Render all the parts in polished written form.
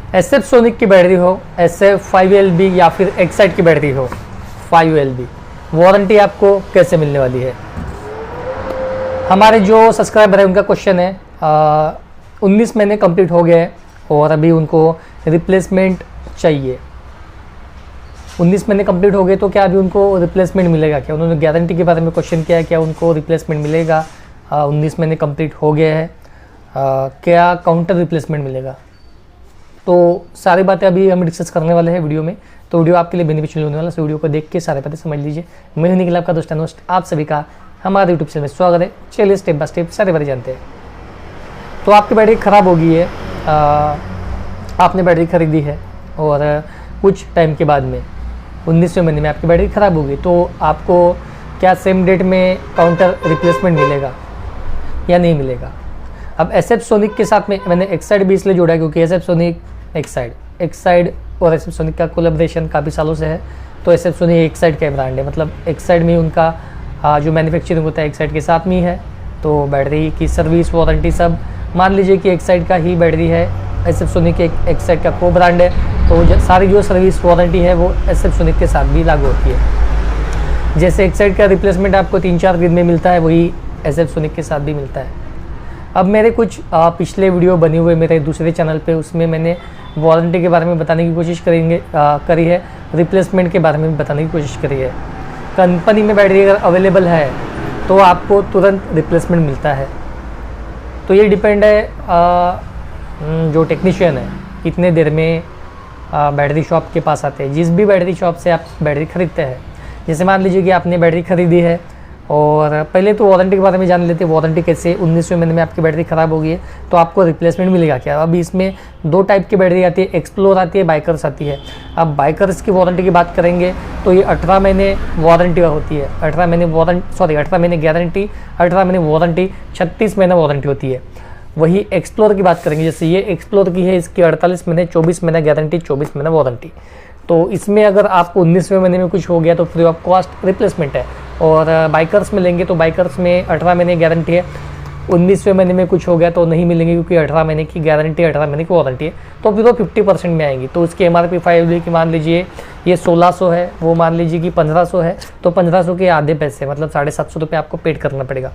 SF sonic की battery हो, SF 5LB या फिर एक्साइड की बैटरी हो 5LB, वारंटी आपको कैसे मिलने वाली है? हमारे जो सब्सक्राइबर है उनका क्वेश्चन है, 19 महीने कंप्लीट हो गए और अभी उनको रिप्लेसमेंट चाहिए। 19 महीने कंप्लीट हो गए तो क्या अभी उनको रिप्लेसमेंट मिलेगा क्या? उन्होंने गारंटी के बारे में क्वेश्चन किया है, क्या उनको रिप्लेसमेंट मिलेगा? 19 महीने कंप्लीट हो गए हैं, क्या काउंटर रिप्लेसमेंट मिलेगा? तो सारी बातें अभी हम डिस्कस करने वाले हैं वीडियो में, तो वीडियो आपके लिए बेनिफिशियल होने वाला है। वीडियो को देख के सारे बातें समझ लीजिए। मैं हूं निखिल, आपका दोस्त अनोस्ट, आप सभी का हमारे यूट्यूब चैनल में स्वागत है। चलिए स्टेप बाय स्टेप सारी बातें जानते हैं। तो आपकी बैटरी ख़राब हो गई है, आपने बैटरी खरीदी है और कुछ टाइम के बाद में 19वें महीने में आपकी बैटरी ख़राब हो गई, तो आपको क्या सेम डेट में काउंटर रिप्लेसमेंट मिलेगा या नहीं मिलेगा? अब SF सोनिक के साथ में मैंने एक्साइड भी इसलिए जोड़ा है क्योंकि SF सोनिक एक्साइड और SF सोनिक का कोलैबोरेशन काफ़ी सालों से है। तो SF सोनिक एक्साइड का ब्रांड है, मतलब एक्साइड में उनका जो मैन्युफैक्चरिंग होता है एक्साइड के साथ में ही है। तो बैटरी की सर्विस वारंटी सब मान लीजिए कि एक्साइड का ही बैटरी है, SF सोनिक एक्साइड का को ब्रांड है, तो सारी जो सर्विस वारंटी है वो SF सोनिक के साथ भी लागू होती है। जैसे एक्साइड का रिप्लेसमेंट आपको 3-4 दिन में मिलता है, वही SF सोनिक के साथ भी मिलता है। अब मेरे कुछ पिछले वीडियो बने हुए मेरे दूसरे चैनल पे, उसमें मैंने वारंटी के बारे में बताने की कोशिश करी है, रिप्लेसमेंट के बारे में भी बताने की कोशिश करी है। कंपनी में बैटरी अगर अवेलेबल है तो आपको तुरंत रिप्लेसमेंट मिलता है। तो ये डिपेंड है जो टेक्नीशियन है कितने देर में बैटरी शॉप के पास आते हैं। जिस भी बैटरी शॉप से आप बैटरी खरीदते हैं, जैसे मान लीजिए कि आपने बैटरी खरीदी है, और पहले तो वारंटी के बारे में जान लेते हैं। वारंटी कैसे, 19वें महीने में आपकी बैटरी ख़राब हो गई है तो आपको रिप्लेसमेंट मिलेगा क्या? अभी इसमें 2 टाइप की बैटरी आती है, एक्सप्लोर आती है, बाइकर्स आती है। अब बाइकर्स की वारंटी की बात करेंगे तो ये 18 महीने वारंटी होती है, 18 महीने गारंटी, 18 महीने वारंटी, 36 महीने वारंटी होती है। वही एक्सप्लोर की बात करेंगे, जैसे ये एक्सप्लोर की है, इसकी 48 महीने, 24 महीने गारंटी, 24 महीने वारंटी। तो इसमें अगर आपको 19वें महीने में कुछ हो गया तो फ्री ऑफ कॉस्ट रिप्लेसमेंट है। और बाइकर्स में लेंगे तो बाइकर्स में 18 महीने गारंटी है, 19वें महीने में कुछ हो गया तो नहीं मिलेंगे क्योंकि 18 महीने की गारंटी, 18 महीने की वारंटी है। तो फिर वो 50% में आएंगी। तो उसकी MRP 5LB की मान लीजिए ये 1600 है, वो मान लीजिए कि 1500 है, तो 1500 के आधे पैसे मतलब 750 रुपये आपको पेड करना पड़ेगा।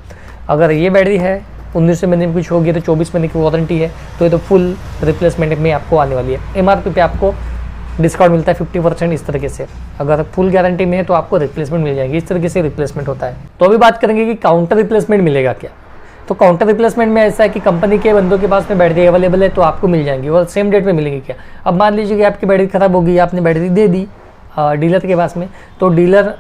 अगर ये बैटरी है 19वें महीने में कुछ हो गया तो 24 महीने की वारंटी है, तो ये तो फुल रिप्लेसमेंट में आपको आने वाली है। MRP पे आपको डिस्काउंट मिलता है 50% इस तरीके से। अगर फुल गारंटी में है तो आपको रिप्लेसमेंट मिल जाएगी। इस तरीके से रिप्लेसमेंट होता है। तो अभी बात करेंगे कि काउंटर रिप्लेसमेंट मिलेगा क्या। तो काउंटर रिप्लेसमेंट में ऐसा है कि कंपनी के बंदों के पास में बैटरी अवेलेबल है तो आपको मिल जाएंगी, और सेम डेट में मिलेगी क्या। अब मान लीजिए कि आपकी बैटरी ख़राब हो गई, आपने बैटरी दे दी डीलर के पास में, तो डीलर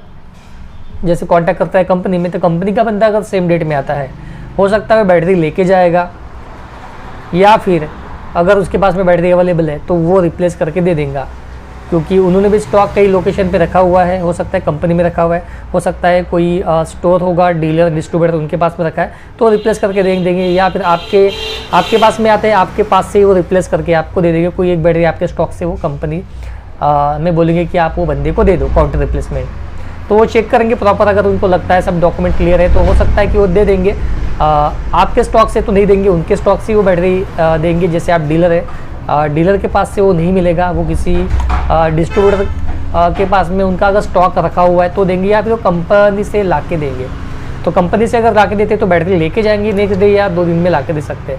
जैसे कॉन्टैक्ट करता है कंपनी में, तो कंपनी का बंदा अगर सेम डेट में आता है, हो सकता है बैटरी लेके जाएगा, या फिर अगर उसके पास में बैटरी अवेलेबल है तो वो रिप्लेस करके दे देगा, क्योंकि उन्होंने भी स्टॉक कई लोकेशन पे रखा हुआ है। हो सकता है कंपनी में रखा हुआ है, हो सकता है कोई स्टोर होगा, डीलर डिस्ट्रीब्यूटर उनके पास में रखा है, तो रिप्लेस करके देंगे, या फिर आपके पास में आते हैं, आपके पास से ही वो रिप्लेस करके आपको दे देंगे। कोई एक बैटरी आपके स्टॉक से वो कंपनी में बोलेंगे कि आप वो बंदे को दे दो काउंटर रिप्लेसमेंट। तो वो चेक करेंगे प्रॉपर, अगर उनको लगता है सब डॉक्यूमेंट क्लियर है तो हो सकता है कि वो दे देंगे। आपके स्टॉक से तो नहीं देंगे, उनके स्टॉक से वो बैटरी देंगे। जैसे आप डीलर है, डीलर के पास से वो नहीं मिलेगा, वो किसी डिस्ट्रीब्यूटर के पास में उनका अगर स्टॉक रखा हुआ है तो देंगे, या फिर वो कंपनी से ला के देंगे। तो कंपनी से अगर ला के देते तो बैटरी लेके जाएंगे नेक्स्ट डे या 2 दिन में ला के दे सकते हैं।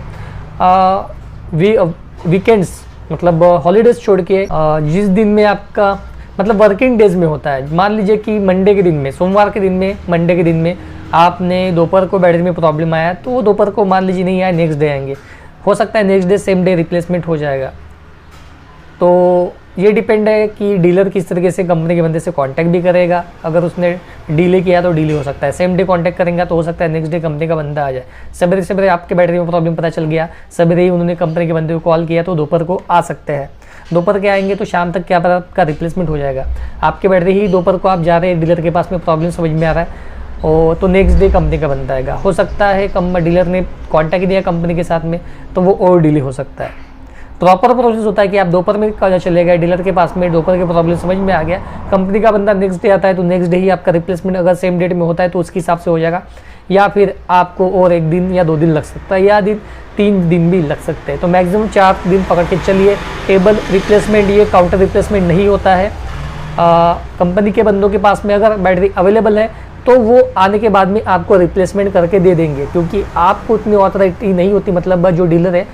वीकेंड्स मतलब हॉलीडेज छोड़ के जिस दिन में आपका मतलब वर्किंग डेज में होता है, मान लीजिए कि मंडे के दिन में, सोमवार के दिन में, मंडे के दिन में आपने दोपहर को बैटरी में प्रॉब्लम आया, तो वो दोपहर को मान लीजिए नहीं आया, नेक्स्ट डे आएंगे। हो सकता है next day same day replacement हो जाएगा। तो ये डिपेंड है कि डीलर किस तरीके से कंपनी के बंदे से कांटेक्ट भी करेगा। अगर उसने डिले किया तो डिले हो सकता है, सेम डे कांटेक्ट करेंगे तो हो सकता है नेक्स्ट डे कंपनी का बंदा आ जाए। सवेरे सवेरे आपके बैटरी में प्रॉब्लम पता चल गया, सवेरे ही उन्होंने कंपनी के बंदे को कॉल किया तो दोपहर को आ सकते हैं। दोपहर के आएंगे तो शाम तक क्या पता आपका रिप्लेसमेंट हो जाएगा। आपके बैटरी ही दोपहर को आप जा रहे हैं, डीलर के पास में प्रॉब्लम समझ में आ रहा है, और तो नेक्स्ट डे कंपनी का बंदा आएगा। हो सकता है डीलर ने कांटेक्ट दिया कंपनी के साथ में तो वो और डिले हो सकता है। प्रॉपर प्रोसेस होता है कि आप दोपहर में चले गए डीलर के पास में, दोपहर के प्रॉब्लम समझ में आ गया, कंपनी का बंदा नेक्स्ट डे आता है तो नेक्स्ट डे ही आपका रिप्लेसमेंट अगर सेम डेट में होता है तो उसके हिसाब से हो जाएगा, या फिर आपको और 1 दिन या 2 दिन लग सकता है, या 3 दिन भी लग सकते हैं। तो मैक्सिमम 4 दिन पकड़ के चलिए। टेबल रिप्लेसमेंट, ये काउंटर रिप्लेसमेंट नहीं होता है। कंपनी के बंदों के पास में अगर बैटरी अवेलेबल है तो वो आने के बाद में आपको रिप्लेसमेंट करके दे देंगे, क्योंकि आपको उतनी ऑथोरिटी नहीं होती, मतलब जो डीलर है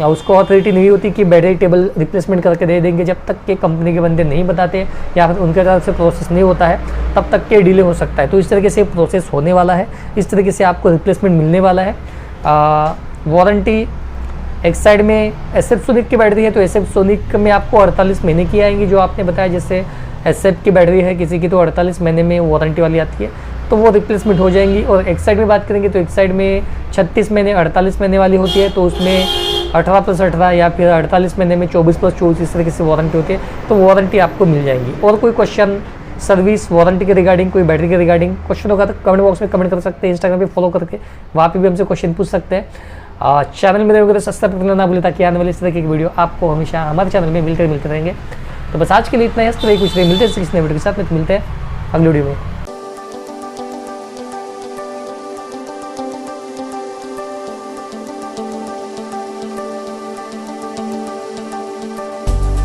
उसको ऑथोरिटी नहीं होती कि बैटरी टेबल रिप्लेसमेंट करके दे देंगे। जब तक के कंपनी के बंदे नहीं बताते या फिर उनके तरफ से प्रोसेस नहीं होता है तब तक के डिले हो सकता है। तो इस तरीके से प्रोसेस होने वाला है, इस तरीके से आपको रिप्लेसमेंट मिलने वाला है। वारंटी एक साइड में SF सोनिक की बैटरी है तो SF सोनिक में आपको 48 महीने की आएंगी, जो आपने बताया। जैसे SF की बैटरी है किसी की तो 48 महीने में वारंटी वाली आती है, तो वो रिप्लेसमेंट हो जाएंगी। और एक साइड में बात करेंगे तो एक साइड में 36 महीने 48 महीने वाली होती है, तो उसमें 18+18 या फिर 48 महीने में 24+24 इस तरीके से वारंटी होती है, तो वारंटी आपको मिल जाएंगी। और कोई क्वेश्चन सर्विस वारंटी के रिगार्डिंग, कोई बैटरी के रिगार्डिंग क्वेश्चन होगा तो कमेंट बॉक्स में कमेंट कर सकते हैं। इंस्टाग्राम पे फॉलो करके वहाँ पे भी हमसे क्वेश्चन पूछ सकते हैं। चैनल में रहेंगे तो सब्सक्राइब करना ना भूलें, ताकि आने वाले इस तरीके की वीडियो आपको हमेशा हमारे चैनल में मिलते रहेंगे। तो बस आज के लिए इतना ही। इस तरह कुछ मिलते हैं किसी नए वीडियो के साथ में, मिलते हैं अगली वीडियो में।